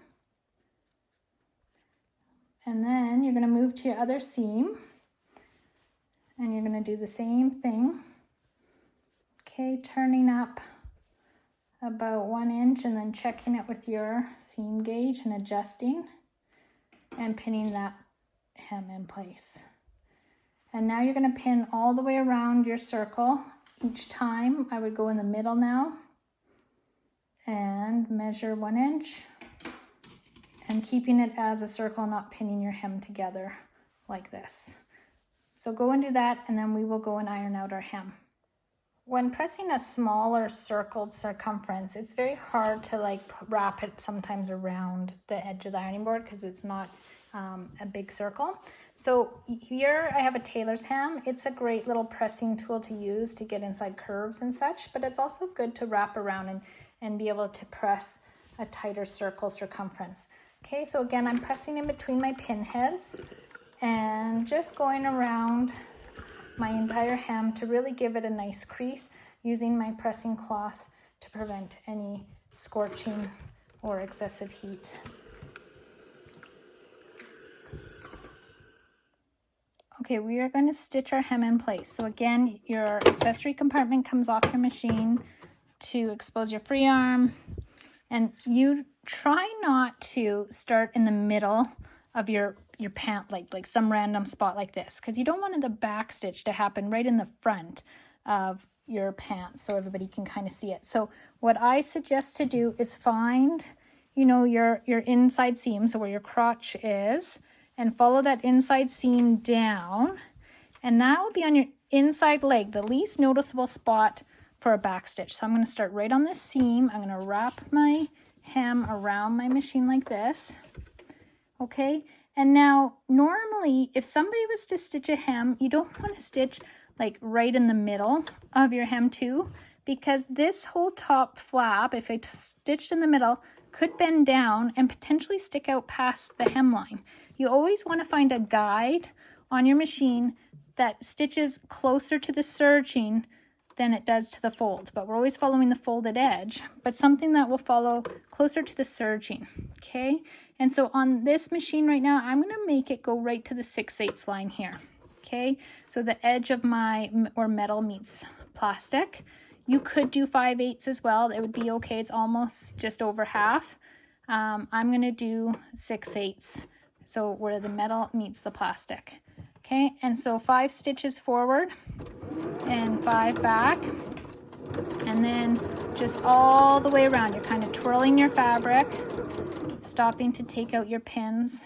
[SPEAKER 1] And then you're going to move to your other seam. And you're going to do the same thing. Okay, turning up about 1 inch and then checking it with your seam gauge and adjusting and pinning that hem in place. And now you're going to pin all the way around your circle. Each time I would go in the middle now and measure 1 inch and keeping it as a circle, not pinning your hem together like this. So go and do that, and then we will go and iron out our hem. When pressing a smaller circled circumference, it's very hard to like wrap it sometimes around the edge of the ironing board because it's not a big circle. So here I have a tailor's hem. It's a great little pressing tool to use to get inside curves and such, but it's also good to wrap around and be able to press a tighter circle circumference. Okay, so again, I'm pressing in between my pin heads and just going around my entire hem to really give it a nice crease, using my pressing cloth to prevent any scorching or excessive heat. Okay, we are going to stitch our hem in place. So again, your accessory compartment comes off your machine to expose your free arm, and you try not to start in the middle of your pant leg, like some random spot like this, because you don't want the back stitch to happen right in the front of your pants so everybody can kind of see it. So what I suggest to do is find, your inside seam, so where your crotch is, and follow that inside seam down, and that will be on your inside leg, the least noticeable spot for a back stitch. So I'm going to start right on this seam. I'm going to wrap my hem around my machine like this. Okay, and now normally if somebody was to stitch a hem, you don't want to stitch like right in the middle of your hem too, because this whole top flap, if I stitched in the middle, could bend down and potentially stick out past the hemline. You always want to find a guide on your machine that stitches closer to the serging than it does to the fold, but we're always following the folded edge, but something that will follow closer to the serging. Okay, and so on this machine right now, I'm going to make it go right to the 6/8 line here. Okay, so the edge of my metal meets plastic. You could do 5/8 as well. It would be okay. It's almost just over half. I'm going to do 6/8, so where the metal meets the plastic. Okay, and so 5 stitches forward and 5 back, and then just all the way around. You're kind of twirling your fabric, stopping to take out your pins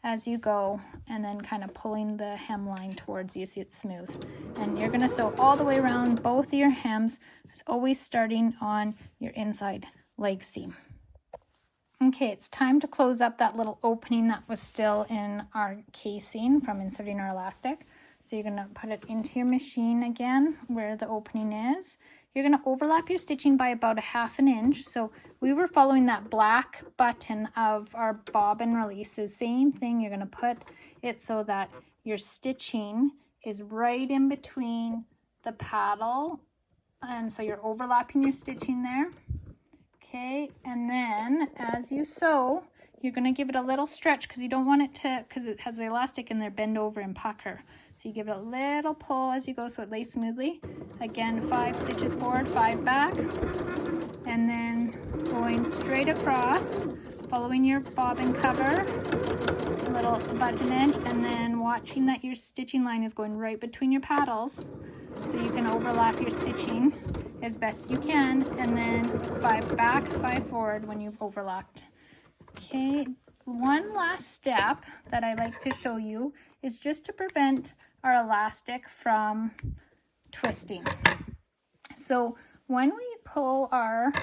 [SPEAKER 1] as you go, and then kind of pulling the hemline towards you so it's smooth. And you're going to sew all the way around both of your hems, always starting on your inside leg seam. Okay, it's time to close up that little opening that was still in our casing from inserting our elastic. So you're going to put it into your machine again where the opening is. You're going to overlap your stitching by about 1/2 inch. So we were following that black button of our bobbin release. So same thing, you're going to put it so that your stitching is right in between the paddle. And so you're overlapping your stitching there. Okay, and then as you sew, you're going to give it a little stretch because you don't want it to, because it has the elastic in there, bend over and pucker. So you give it a little pull as you go so it lays smoothly. Again, 5 stitches forward, 5 back, and then going straight across, following your bobbin cover, little button edge, and then watching that your stitching line is going right between your paddles so you can overlap your stitching as best you can, and then 5 back, 5 forward when you've overlapped. Okay, one last step that I like to show you is just to prevent our elastic from twisting. So when we pull our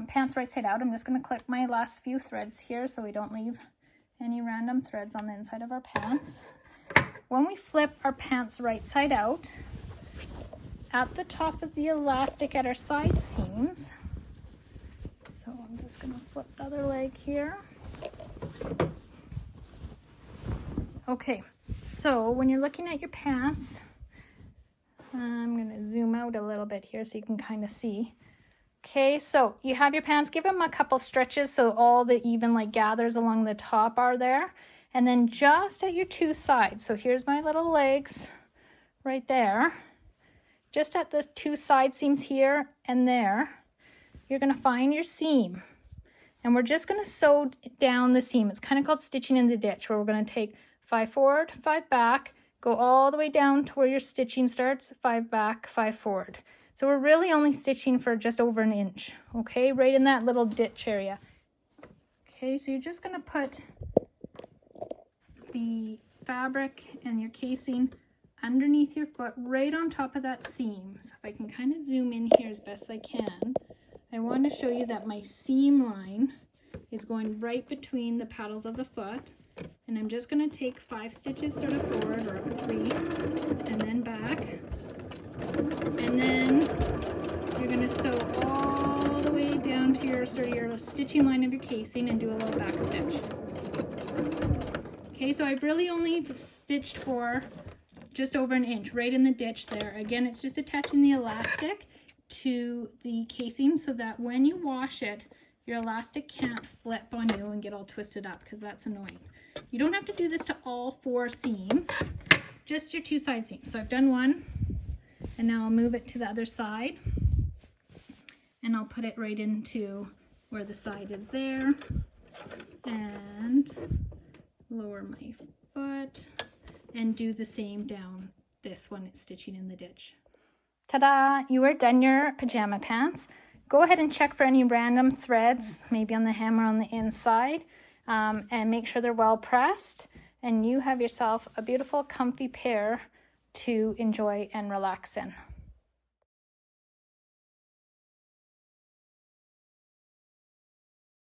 [SPEAKER 1] pants right side out, I'm just going to clip my last few threads here so we don't leave any random threads on the inside of our pants. When we flip our pants right side out, at the top of the elastic at our side seams, so I'm just going to flip the other leg here. Okay, So when you're looking at your pants, I'm going to zoom out a little bit here so you can kind of see. Okay, so you have your pants, give them a couple stretches so all the even like gathers along the top are there. And then just at your two sides, so here's my little legs right there. Just at the two side seams here and there, you're going to find your seam. And we're just going to sew down the seam. It's kind of called stitching in the ditch, where we're going to take 5 forward, 5 back, go all the way down to where your stitching starts, 5 back, 5 forward. So we're really only stitching for just over an inch, okay, right in that little ditch area. Okay, so you're just going to put the fabric and your casing underneath your foot, right on top of that seam. So if I can kind of zoom in here as best I can, I want to show you that my seam line is going right between the paddles of the foot, and I'm just going to take 5 stitches sort of forward, or up 3, and then back, and then you're going to sew all the way down to your sort of your stitching line of your casing and do a little back stitch. Okay, so I've really only stitched for just over an inch, right in the ditch there. Again, it's just attaching the elastic to the casing so that when you wash it, your elastic can't flip on you and get all twisted up, because that's annoying. You don't have to do this to all 4 seams, just your 2 side seams. So I've done one, and now I'll move it to the other side, and I'll put it right into where the side is there, and lower my foot, and do the same down this one. It's stitching in the ditch. Ta-da! You are done your pajama pants. Go ahead and check for any random threads, maybe on the hem or on the inside, and make sure they're well pressed, and you have yourself a beautiful, comfy pair to enjoy and relax in.